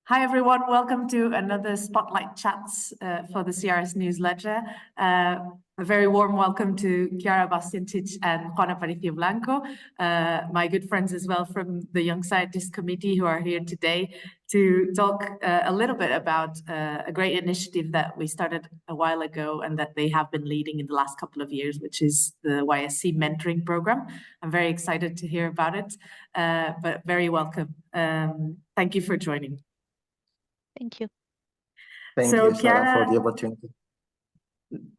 Hi, everyone. Welcome to another Spotlight Chats for the CRS newsletter. A very warm welcome to Chiara Bastiancich and Juan Aparicio-Blanco, my good friends as well from the Young Scientist Committee, who are here today to talk a little bit about a great initiative that we started a while ago and that they have been leading in the last couple of years, which is the YSC Mentoring Programme. I'm very excited to hear about it, but very welcome. Thank you for joining. Thank you. Thank you, Sara, for the opportunity.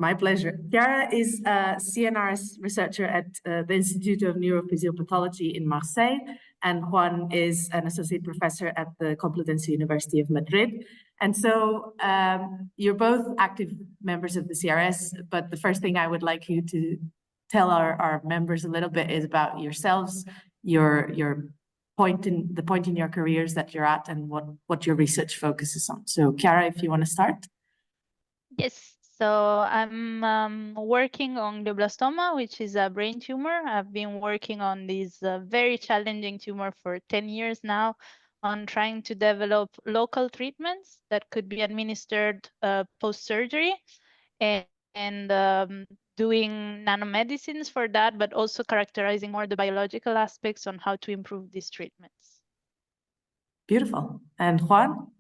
My pleasure. Chiara is a CNRS researcher at the Institute of Neurophysiopathology in Marseille, and Juan is an associate professor at the Complutense University of Madrid. And so you're both active members of the CRS, but the first thing I would like you to tell our members a little bit is about yourselves, your point in your careers that you're at, and what your research focuses on. So Chiara, if you want to start. Yes, so I'm working on glioblastoma, which is a brain tumor. I've been working on this very challenging tumor for 10 years now on trying to develop local treatments that could be administered post-surgery and doing nanomedicines for that, but also characterizing more the biological aspects on how to improve these treatments. Beautiful. And Juan?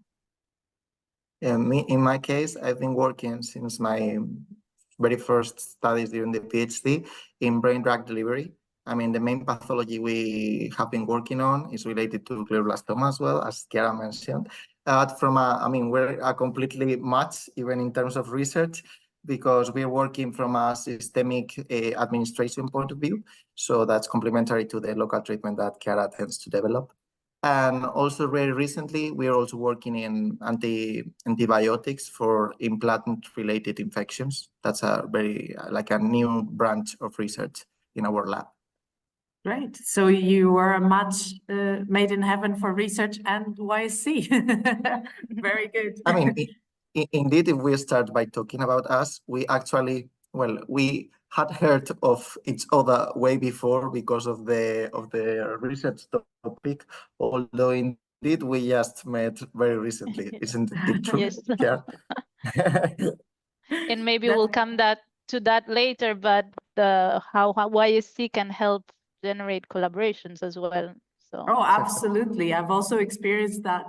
In my case, I've been working since my very first studies during the PhD in brain drug delivery. I mean, the main pathology we have been working on is related to glioblastoma as well, as Chiara mentioned. We're a completely match, even in terms of research, because we're working from a systemic administration point of view. So that's complementary to the local treatment that Chiara tends to develop. And also very recently, we are also working in antibiotics for implant-related infections. That's a very a new branch of research in our lab. Great. So you were a match made in heaven for research and YSC. Very good. I mean, indeed, if we start by talking about us, we had heard of each other way before because of the research topic, although indeed we just met very recently. Isn't it true? Yes. Yeah. And maybe we'll come to that later, but how YSC can help generate collaborations as well. So. Oh, absolutely. I've also experienced that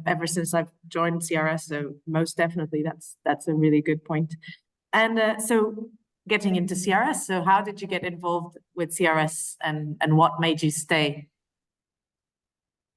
ever since I've joined CRS. So most definitely, that's a really good point. And so getting into CRS, so how did you get involved with CRS and what made you stay?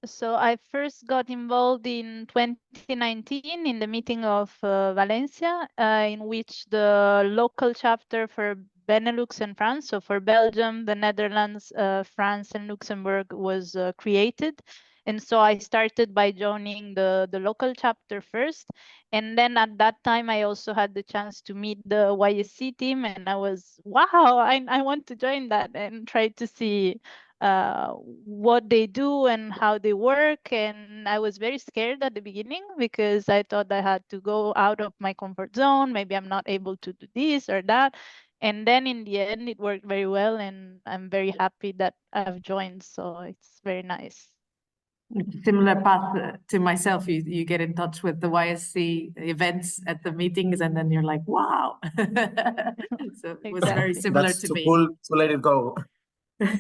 So I first got involved in 2019 in the meeting of Valencia, in which the local chapter for Benelux and France, so for Belgium, the Netherlands, France, and Luxembourg was created. And so I started by joining the local chapter first. And then at that time, I also had the chance to meet the YSC team. And I was, wow, I want to join that and try to see what they do and how they work. And I was very scared at the beginning because I thought I had to go out of my comfort zone. Maybe I'm not able to do this or that. And then in the end, it worked very well. And I'm very happy that I've joined. So it's very nice. Similar path to myself. You get in touch with the YSC events at the meetings, and then you're like, wow. So it was very similar to me. Cool to let it go.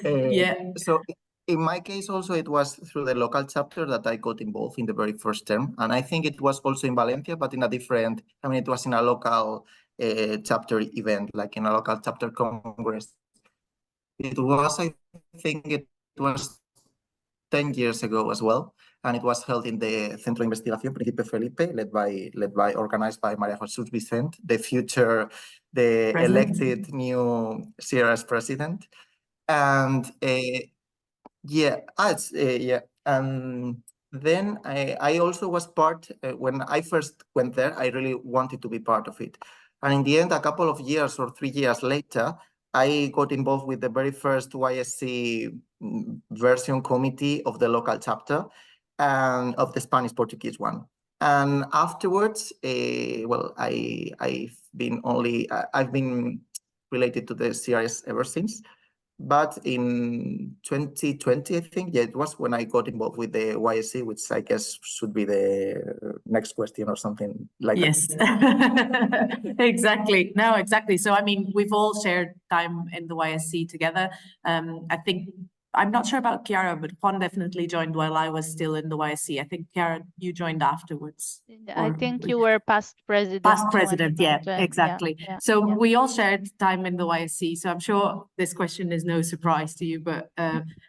Yeah. So in my case also, it was through the local chapter that I got involved in the very first term. And I think it was also in Valencia, but in a different, it was in a local chapter event, like in a local chapter congress. I think it was 10 years ago as well. And it was held in the Centro de Investigación Príncipe Felipe, organized by María Jesús Vicent, the elected new CRS president. And then I also was part, when I first went there, I really wanted to be part of it. And in the end, a couple of years or 3 years later, I got involved with the very first YSC version committee of the local chapter and of the Spanish-Portuguese one. And afterwards, I've been related to the CRS ever since. But in 2020, I think, yeah, it was when I got involved with the YSC, which I guess should be the next question or something like Yes, exactly. No, exactly. So, I mean, we've all shared time in the YSC together. I think, I'm not sure about Chiara, but Juan definitely joined while I was still in the YSC. I think, Chiara, you joined afterwards. I think you were past president. Past president, when yeah, joined. exactly. So we all shared time in the YSC. So I'm sure this question is no surprise to you, but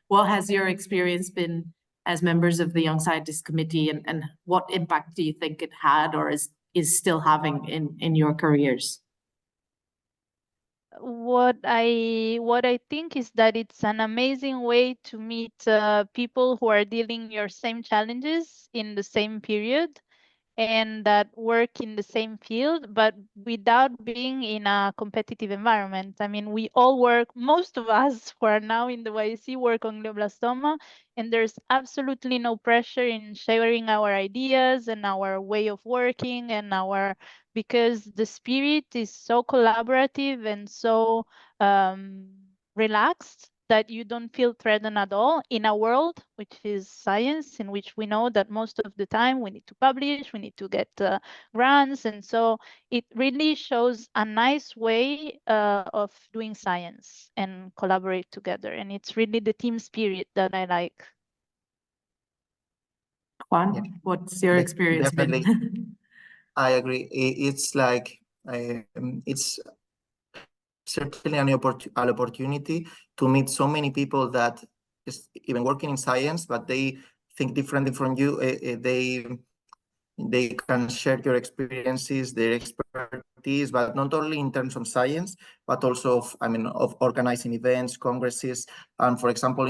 what has your experience been as members of the Young Scientists Committee, and what impact do you think it had or is still having in your careers? What I think is that it's an amazing way to meet people who are dealing your same challenges in the same period, and that work in the same field, but without being in a competitive environment. I mean, we all work, most of us who are now in the YSC work on glioblastoma, and there's absolutely no pressure in sharing our ideas and our way of working and because the spirit is so collaborative and so relaxed that you don't feel threatened at all in a world which is science, in which we know that most of the time we need to publish, we need to get grants. And so it really shows a nice way of doing science and collaborate together. And it's really the team spirit that I like. Juan, Yeah. what's your experience Definitely. been? I agree. It's like, it's certainly an opportunity to meet so many people that is even working in science, but they think differently from you. They can share your experiences, their expertise, but not only in terms of science, but also of organizing events, congresses. And for example,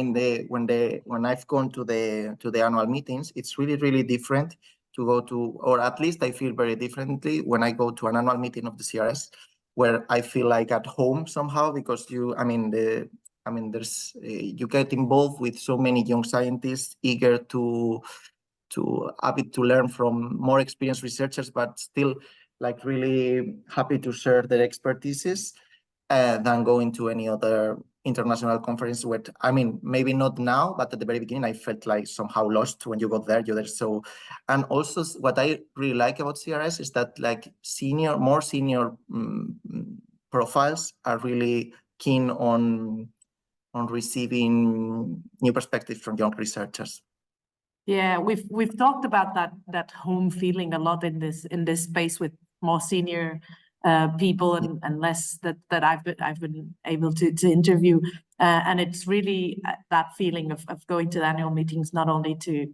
when I've gone to the annual meetings, it's really different to go to, or at least I feel very differently when I go to an annual meeting of the CRS, where I feel like at home somehow, because there's you get involved with so many young scientists eager to happy to learn from more experienced researchers, but still like really happy to share their expertises than going to any other international conference where, maybe not now, but at the very beginning, I felt like somehow lost when you got there. You're there. So, and also what I really like about CRS is that like more senior profiles are really keen on receiving new perspectives from young researchers. Yeah, we've talked about that home feeling a lot in this space with more senior people and less that I've been able to interview, and it's really that feeling of going to the annual meetings, not only to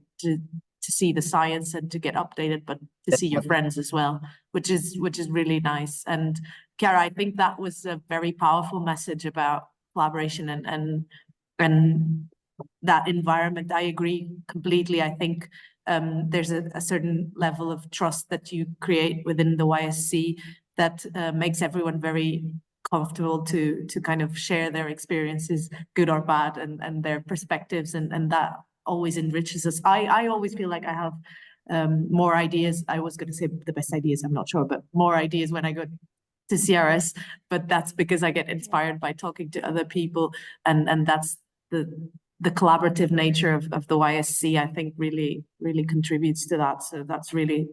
see the science and to get updated, but to see your friends as well, which is really nice. And Chiara, I think that was a very powerful message about collaboration and that environment. I agree completely. I think there's a certain level of trust that you create within the YSC that makes everyone very comfortable to kind of share their experiences, good or bad, and their perspectives, and that always enriches us. I always feel like I have more ideas. I was going to say the best ideas, I'm not sure, but more ideas when I go to CRS, but that's because I get inspired by talking to other people, and that's the collaborative nature of the YSC, I think really contributes to that. So that's really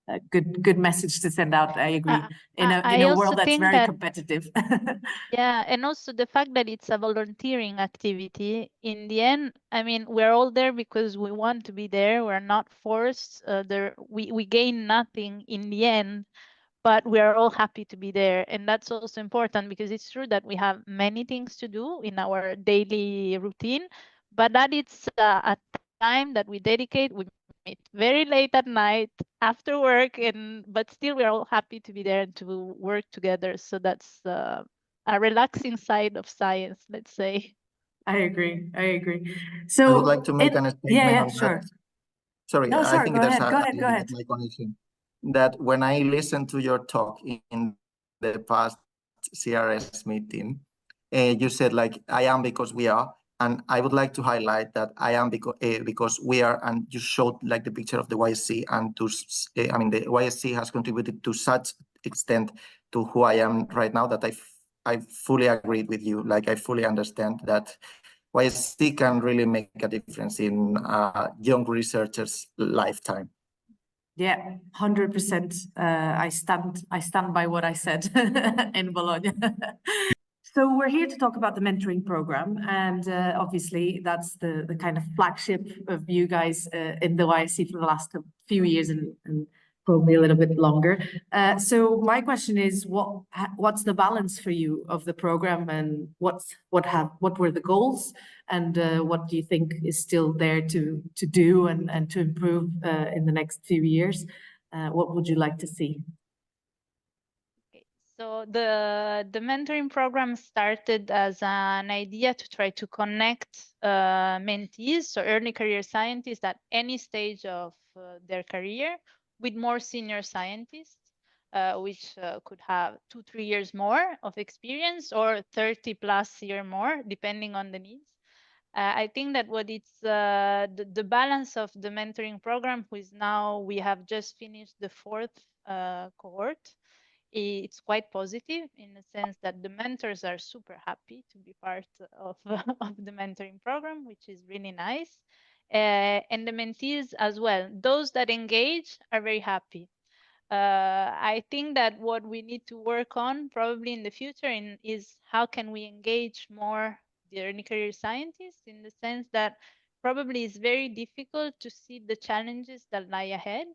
a good message to send out. I agree. In a world that's very competitive. Yeah, and also the fact that it's a volunteering activity. In the end, I mean, we're all there because we want to be there. We're not forced. We gain nothing in the end, but we are all happy to be there. And that's also important because it's true that we have many things to do in our daily routine, but that it's a time that we dedicate. We meet very late at night after work, but still we're all happy to be there and to work together. So that's a relaxing side of science, let's say. I agree. So I would like to make an statement on sure. that. Sorry, No, I think go there's ahead. Go ahead. my connection. That when I listened to your talk in the past CRS meeting, you said like, I am because we are. And I would like to highlight that I am because we are, and you showed like the picture of the YSC, and the YSC has contributed to such extent to who I am right now that I fully agree with you. Like, I fully understand that YSC can really make a difference in young researchers' lifetime. Yeah, 100%. I stand by what I said in Bologna. So we're here to talk about the mentoring program, and obviously that's the kind of flagship of you guys in the YSC for the last few years and probably a little bit longer. So my question is, what's the balance for you of the program, and what were the goals, and what do you think is still there to do and to improve in the next few years? What would you like to see? So the mentoring program started as an idea to try to connect mentees, so early career scientists at any stage of their career, with more senior scientists, which could have 2-3 years more of experience or 30+ year more, depending on the needs. I think that what it's the balance of the mentoring program, who is now, we have just finished the 4th cohort. It's quite positive in the sense that the mentors are super happy to be part of, of the mentoring program, which is really nice. And the mentees as well. Those that engage are very happy. I think that what we need to work on probably in the future is how can we engage more the early career scientists, in the sense that probably it's very difficult to see the challenges that lie ahead.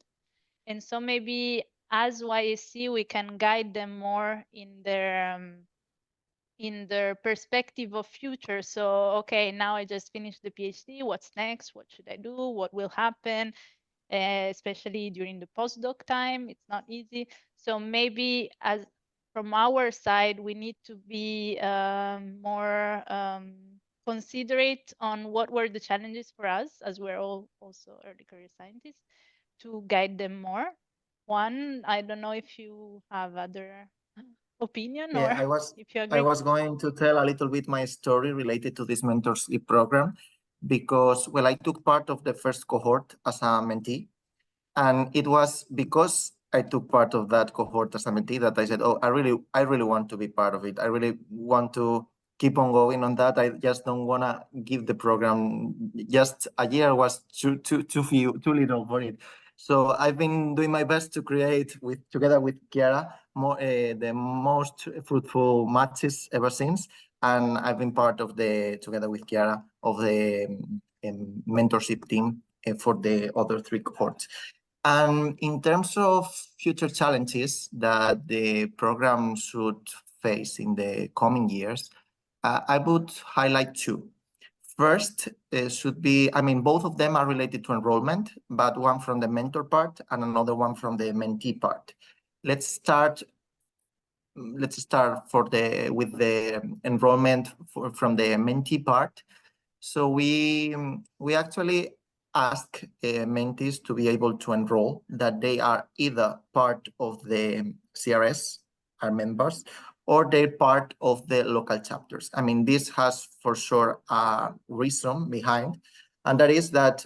And so maybe as YSC, we can guide them more in their perspective of future. So, okay, now I just finished the PhD. What's next? What should I do? What will happen? Especially during the postdoc time, it's not easy. So maybe as from our side, we need to be more considerate on what were the challenges for us, as we're all also early career scientists, to guide them more. Juan, I don't know if you have other opinion, or if you agree. I was going to tell a little bit my story related to this mentorship program, because, well, I took part of the first cohort as a mentee, and it was because I took part of that cohort as a mentee that I said, oh, I really want to be part of it. I really want to keep on going on that. I just don't want to give the program, just a year was too little for it. So I've been doing my best to create, together with Chiara, the most fruitful matches ever since. And I've been part of together with Chiara, of the mentorship team for the other 3 cohorts. And in terms of future challenges that the program should face in the coming years, I would highlight 2. First, should be, I mean, both of them are related to enrollment, but one from the mentor part and another one from the mentee part. Let's start with the enrollment from the mentee part. So we actually ask mentees to be able to enroll that they are either part of the CRS, our members, or they're part of the local chapters. I mean, this has for sure a reason behind, and that is that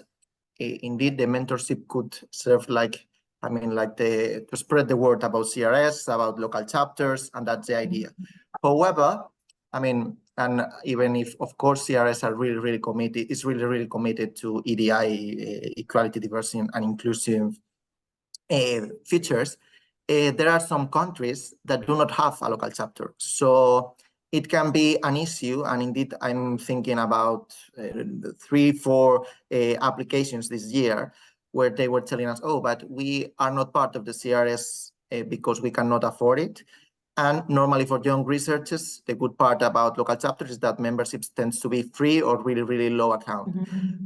indeed the mentorship could serve like, I mean, like to spread the word about CRS, about local chapters, and that's the idea. However, I mean, and even if, of course, CRS are really committed, is really committed to EDI, equality, diversity, and inclusive features, there are some countries that do not have a local chapter. So it can be an issue, and indeed, I'm thinking about 3-4 applications this year where they were telling us, oh, but we are not part of the CRS because we cannot afford it. And normally for young researchers, the good part about local chapters is that memberships tends to be free or really low account.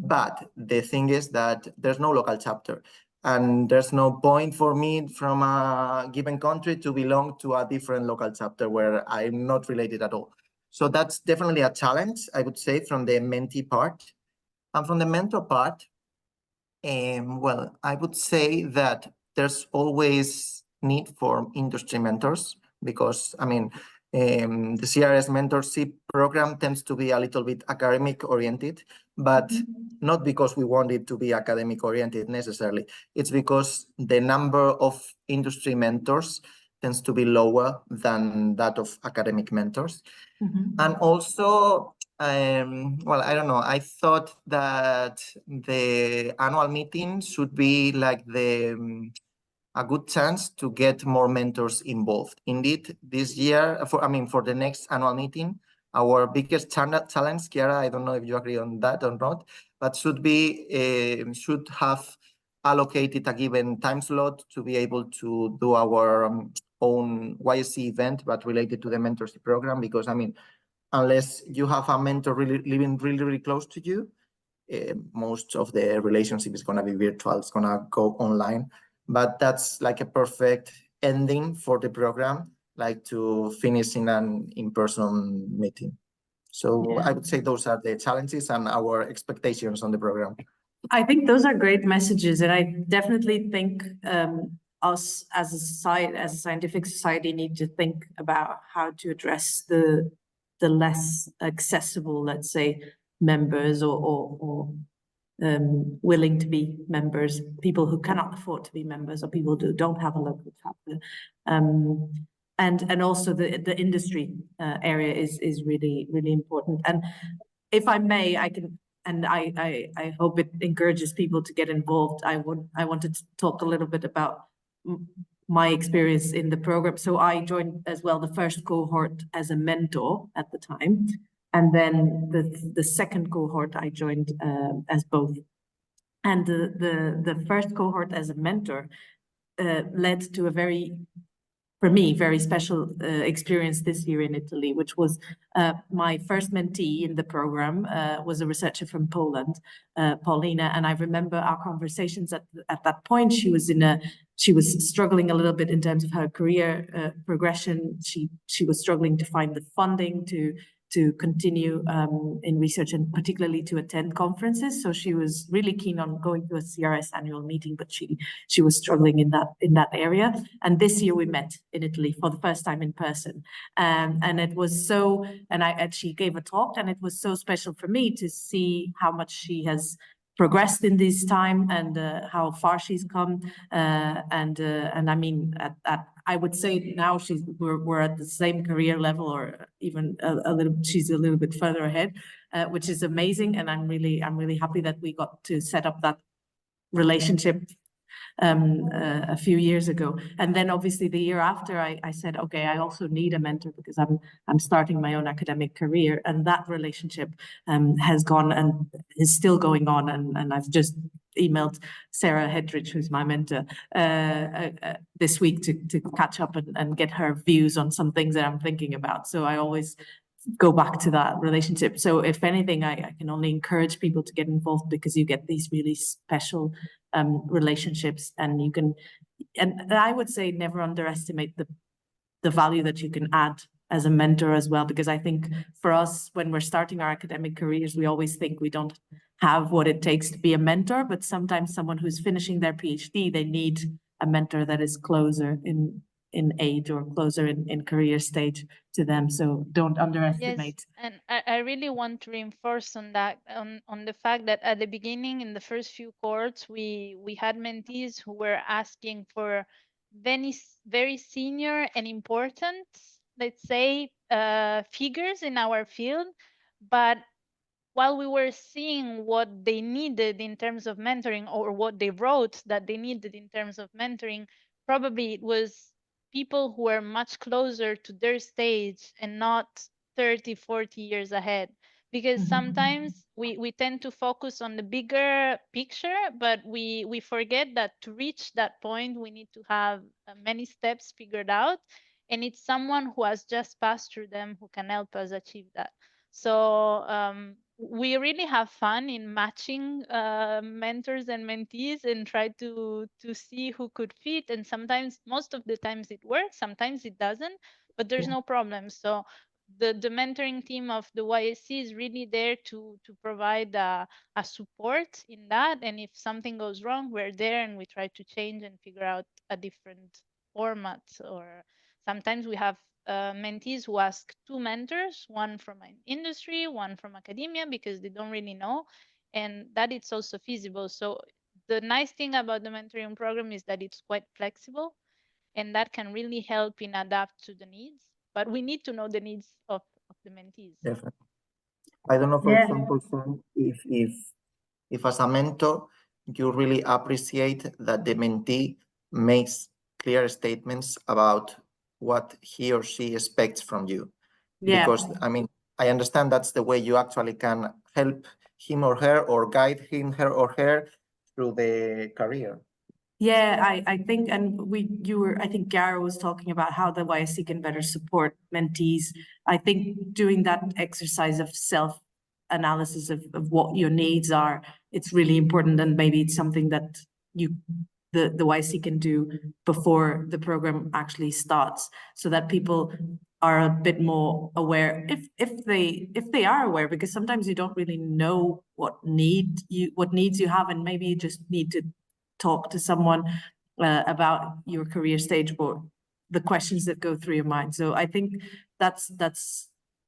But the thing is that there's no local chapter, and there's no point for me from a given country to belong to a different local chapter where I'm not related at all. So that's definitely a challenge, I would say, from the mentee part. And from the mentor part, well, I would say that there's always need for industry mentors, because, I mean, the CRS mentorship program tends to be a little bit academic oriented, but not because we want it to be academic oriented necessarily. It's because the number of industry mentors tends to be lower than that of academic mentors. Mhm. And also, well, I don't know, I thought that the annual meeting should be like a good chance to get more mentors involved. Indeed, this year, for the next annual meeting, our biggest challenge, Chiara, I don't know if you agree on that or not, but should have allocated a given time slot to be able to do our own YSC event, but related to the mentorship program, because unless you have a mentor living really close to you, most of the relationship is going to be virtual, it's going to go online. But that's like a perfect ending for the program, like to finish in an in-person meeting. So Yeah. I would say those are the challenges and our expectations on the program. I think those are great messages, and I definitely think us as a society, as a scientific society, need to think about how to address the less accessible, let's say, members or willing to be members, people who cannot afford to be members, or people who don't have a local chapter. And also the industry area is really important. And if I may, I can. And I hope it encourages people to get involved. I wanted to talk a little bit about my experience in the program. So I joined as well the first cohort as a mentor at the time, and then the second cohort I joined as both. And the first cohort as a mentor led to a for me, very special experience this year in Italy, which was my first mentee in the program was a researcher from Poland, Paulina. And I remember our conversations at that point. She was struggling a little bit in terms of her career progression. She was struggling to find the funding to continue in research and particularly to attend conferences. So she was really keen on going to a CRS annual meeting, but she was struggling in that area. And this year we met in Italy for the first time in person. And it was so, and she gave a talk, and it was so special for me to see how much she has progressed in this time and how far she's come. And I mean, I would say now we're at the same career level, or even a little. She's a little bit further ahead, which is amazing. And I'm really happy that we got to set up that relationship a few years ago. And then obviously the year after, I said, okay, I also need a mentor because I'm starting my own academic career, and that relationship has gone and is still going on. And I've just emailed Sarah Hedrich, who's my mentor, this week to catch up and get her views on some things that I'm thinking about. So I always go back to that relationship. So if anything, I can only encourage people to get involved, because you get these really special relationships, and you can, and I would say never underestimate the value that you can add as a mentor as well, because I think for us, when we're starting our academic careers, we always think we don't have what it takes to be a mentor, but sometimes someone who's finishing their PhD, they need a mentor that is closer in age or closer in career stage to them. So don't underestimate. Yes, and I really want to reinforce on that, on the fact that at the beginning, in the first few cohorts, we had mentees who were asking for very senior and important, let's say, figures in our field, but while we were seeing what they needed in terms of mentoring, or what they wrote that they needed in terms of mentoring, probably it was people who were much closer to their stage and not 30, 40 years ahead. Because sometimes we tend to focus on the bigger picture, but we forget that to reach that point, we need to have many steps figured out. And it's someone who has just passed through them who can help us achieve that. So we really have fun in matching mentors and mentees and try to see who could fit. And sometimes, most of the times it works, sometimes it doesn't, but there's no problem. So the mentoring team of the YSC is really there to provide a support in that. And if something goes wrong, we're there and we try to change and figure out a different format. Or sometimes we have mentees who ask two mentors, one from an industry, one from academia, because they don't really know, and that it's also feasible. So the nice thing about the mentoring program is that it's quite flexible, and that can really help in adapt to the needs. But we need to know the needs of the mentees. Definitely. I don't know, for Yeah. example, Sam, if as a mentor, you really appreciate that the mentee makes clear statements about what he or she expects from you. Yeah. Because, I mean, I understand that's the way you actually can help him or her or guide him, her or her through the career. Yeah, I think, and I think Chiara was talking about how the YSC can better support mentees. I think doing that exercise of self-analysis of what your needs are, it's really important, and maybe it's something that the YSC can do before the program actually starts, so that people are a bit more aware, if they are aware, because sometimes you don't really know what needs you have, and maybe you just need to talk to someone about your career stage or the questions that go through your mind. So I think that's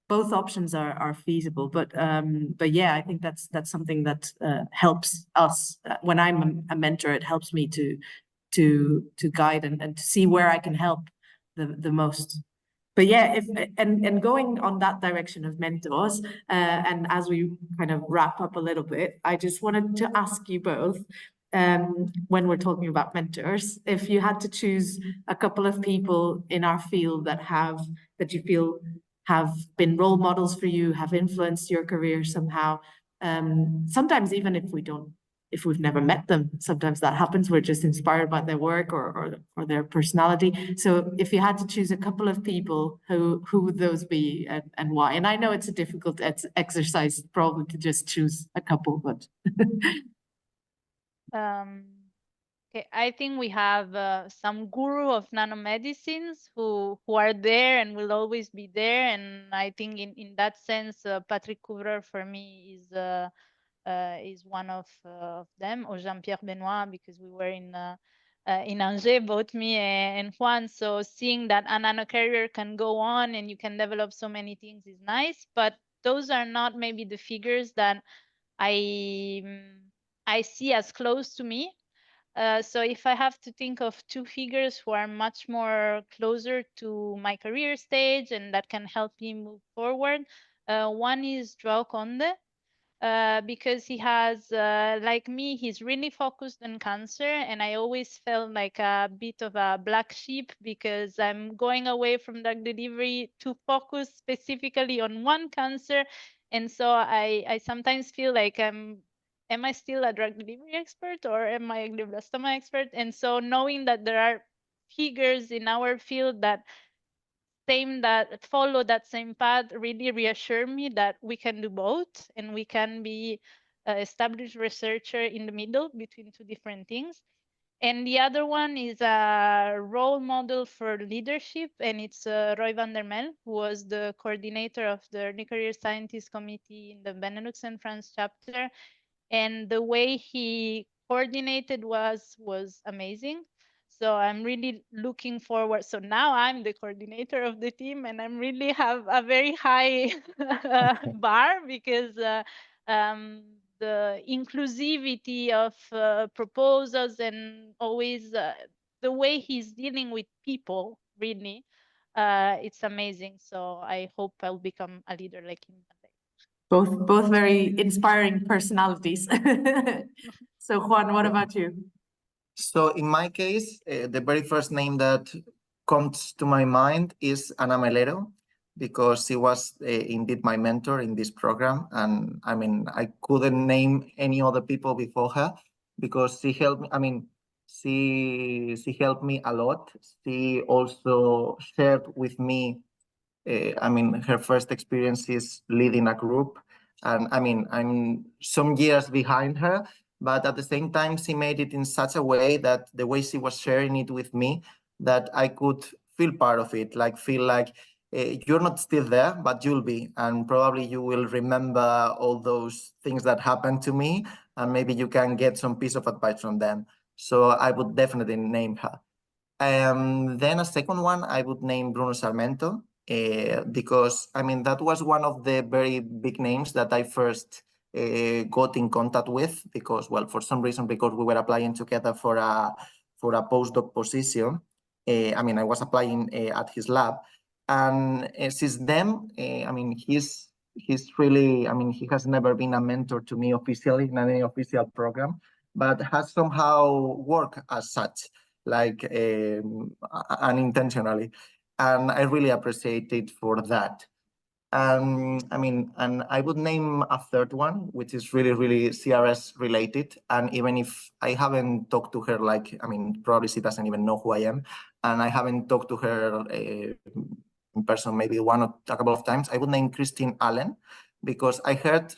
both options are feasible, but yeah, I think that's something that helps us. When I'm a mentor, it helps me to guide and to see where I can help the most. But yeah, and going on that direction of mentors, and as we kind of wrap up a little bit, I just wanted to ask you both, when we're talking about mentors, if you had to choose a couple of people in our field that you feel have been role models for you, have influenced your career somehow. Sometimes even if we've never met them, sometimes that happens. We're just inspired by their work or their personality. So if you had to choose a couple of people, who would those be, and why? And I know it's a difficult exercise probably to just choose a couple, but Okay, I think we have some guru of nanomedicines who are there and will always be there, and I think in that sense, Patrick Couvreur for me is one of them, or Jean-Pierre Benoit, because we were in Angers, both me and Juan. So seeing that a nanocarrier can go on and you can develop so many things is nice, but those are not maybe the figures that I see as close to me. So if I have to think of two figures who are much more closer to my career stage and that can help me move forward, one is João Conde, because he has, like me, he's really focused on cancer, and I always felt like a bit of a black sheep because I'm going away from drug delivery to focus specifically on one cancer, and so I sometimes feel like am I still a drug delivery expert or am I a glioblastoma expert? And so knowing that there are figures in our field that follow that same path really reassure me that we can do both and we can be established researcher in the middle between two different things. And the other one is a role model for leadership, and it's Roy van der Mel, who was the coordinator of the Early Career Scientists Committee in the Benelux and France chapter. And the way he coordinated was amazing. So I'm really looking forward. So now I'm the coordinator of the team, and I'm really have a very high bar because the inclusivity of proposals and always the way he's dealing with people, really, it's amazing. So I hope I'll become a leader like him one day. both very inspiring personalities. So Juan, what about you? So in my case, the very first name that comes to my mind is Ana Melero, because she was indeed my mentor in this program. And I mean, I couldn't name any other people before her because she helped me. I mean, she helped me a lot. She also shared with me, I mean, her first experiences leading a group. And I mean, I'm some years behind her, but at the same time, she made it in such a way that the way she was sharing it with me, that I could feel part of it, like feel like you're not still there, but you'll be. And probably you will remember all those things that happened to me, and maybe you can get some piece of advice from them. So I would definitely name her. Then a second one, I would name Bruno Sarmento, because I mean, that was one of the very big names that I first got in contact with, because, well, for some reason, because we were applying together for a postdoc position. I mean, I was applying at his lab, and since then, I mean, he's really, I mean, he has never been a mentor to me officially in any official program, but has somehow worked as such, like unintentionally, and I really appreciate it for that. I mean, and I would name a third one, which is really, really CRS related. And even if I haven't talked to her, like, I mean, probably she doesn't even know who I am, and I haven't talked to her in person maybe one or a couple of times, I would name Christine Allen, because I heard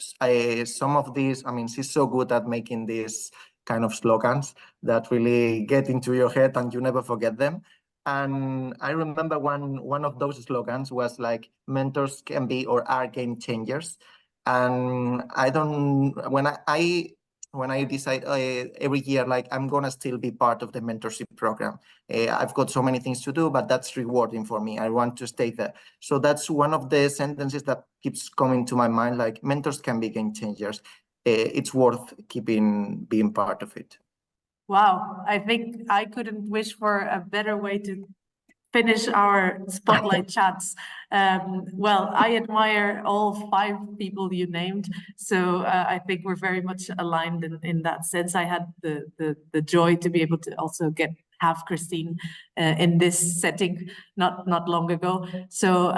some of these. I mean, she's so good at making these kind of slogans that really get into your head and you never forget them. And I remember one of those slogans was like, mentors can be or are game changers. And I don't, when I decide every year, like, I'm gonna still be part of the mentorship program. I've got so many things to do, but that's rewarding for me. I want to stay there. So that's one of the sentences that keeps coming to my mind, like, mentors can be game changers. It's worth being part of it. Wow, I think I couldn't wish for a better way to finish our spotlight chats. Well, I admire all 5 people you named, so I think we're very much aligned in that sense. I had the joy to be able to also have Christine in this setting not long ago. So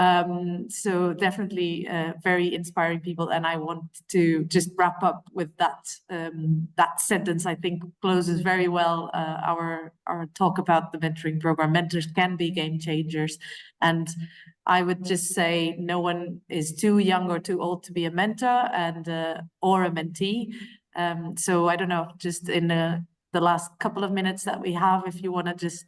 so definitely very inspiring people, and I want to just wrap up with that that sentence. I think closes very well our talk about the mentoring program. Mentors can be game changers, and I would just say no one is too young or too old to be a mentor and or a mentee. So I don't know, just in the last couple of minutes that we have, if you want to just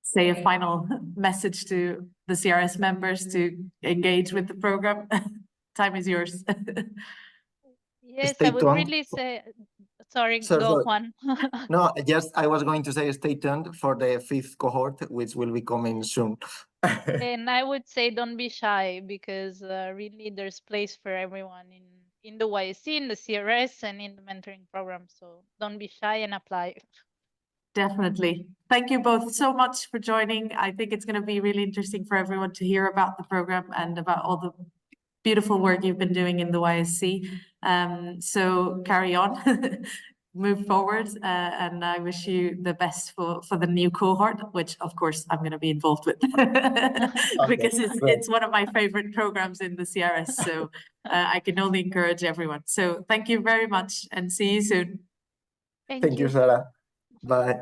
say a final message to the CRS members to engage with the program, time is yours. Yes, Stay I would tuned. really say, sorry, Sorry. go Juan. No, I was going to say stay tuned for the 5th cohort, which will be coming soon. And I would say don't be shy, because really there's place for everyone in the YSC, in the CRS, and in the mentoring program. So don't be shy and apply. Definitely. Thank you both so much for joining. I think it's going to be really interesting for everyone to hear about the program and about all the beautiful work you've been doing in the YSC. So carry on, move forward, and I wish you the best for the new cohort, which of course I'm going to be involved with because it's one of my favorite programs in the CRS. So I can only encourage everyone. So thank you very much and see you soon. Thank you, Sara. Bye.